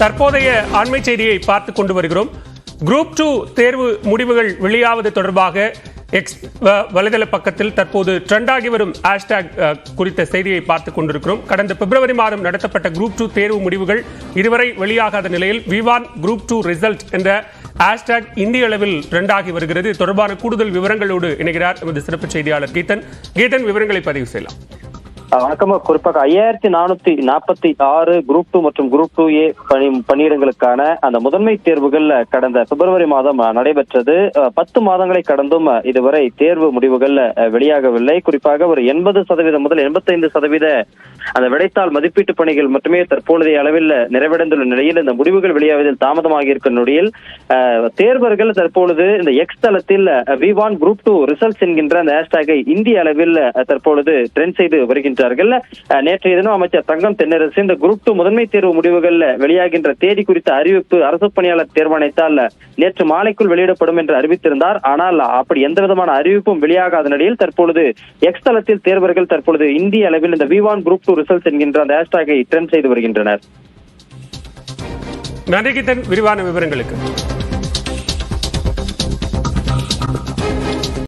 தற்போதைய அண்மை செய்தியை பார்த்துக் கொண்டு வருகிறோம். குரூப் 2 தேர்வு முடிவுகள் வெளியாவது தொடர்பாக எக்ஸ் வலைதள பக்கத்தில் தற்போது ட்ரெண்டாகி வரும் ஹேஷ்டாக் குறித்த செய்தியை பார்த்துக் கொண்டிருக்கிறோம். கடந்த பிப்ரவரி மாதம் நடத்தப்பட்ட குரூப் 2 தேர்வு முடிவுகள் இதுவரை வெளியாகாத நிலையில் V1 குரூப் 2 ரிசல்ட் என்ற ஹேஷ்டாக் இந்திய அளவில் ட்ரெண்டாகி வருகிறது. தொடர்பான கூடுதல் விவரங்களோடு இணைகிறார் எமது சிறப்பு செய்தியாளர் கீதன். விவரங்களை பதிவு செய்யலாம். வணக்கம். குறிப்பாக 5446 குரூப் 2 மற்றும் குரூப் 2A பணியிடங்களுக்கான அந்த முதன்மை தேர்வுகள் கடந்த பிப்ரவரி மாதம் நடைபெற்றது. 10 மாதங்களை கடந்தும் இதுவரை தேர்வு முடிவுகள் வெளியாகவில்லை. குறிப்பாக ஒரு 80% முதல் 85% அந்த விடைத்தாள் மதிப்பீட்டு பணிகள் மட்டுமே தற்பொழுதைய அளவில் நிறைவடைந்துள்ள நிலையில் இந்த முடிவுகள் வெளியாவதில் தாமதமாக இருக்கிற நிலையில் தேர்வர்கள் தற்பொழுது இந்த எக்ஸ் தளத்தில் V1 குரூப் 2 ரிசல்ட்ஸ் என்கின்ற அந்த ஹேஷ்டாகை இந்திய அளவில் தற்பொழுது ட்ரெண்ட் செய்து வருகின்றார்கள். நேற்றைய தினம் அமைச்சர் தங்கம் தென்னரசு இந்த குரூப் 2 முதன்மை தேர்வு முடிவுகள் வெளியாகின்ற தேதி குறித்த அறிவிப்பு அரசு பணியாளர் தேர்வாணையத்தால் நேற்று மாலைக்குள் வெளியிடப்படும் என்று அறிவித்திருந்தார். ஆனால் அப்படி எந்த விதமான அறிவிப்பும் வெளியாகாத நிலையில் தற்பொழுது எக்ஸ் தளத்தில் தேர்வர்கள் தற்பொழுது இந்திய அளவில் இந்த V1 குரூப் 2 ரிசல்ட்ஸ் என்கின்ற அந்த ஹேஷ்டாகை ட்ரெண்ட் செய்து வருகின்றனர். நன்றி கீதன், விரிவான விவரங்களுக்கு.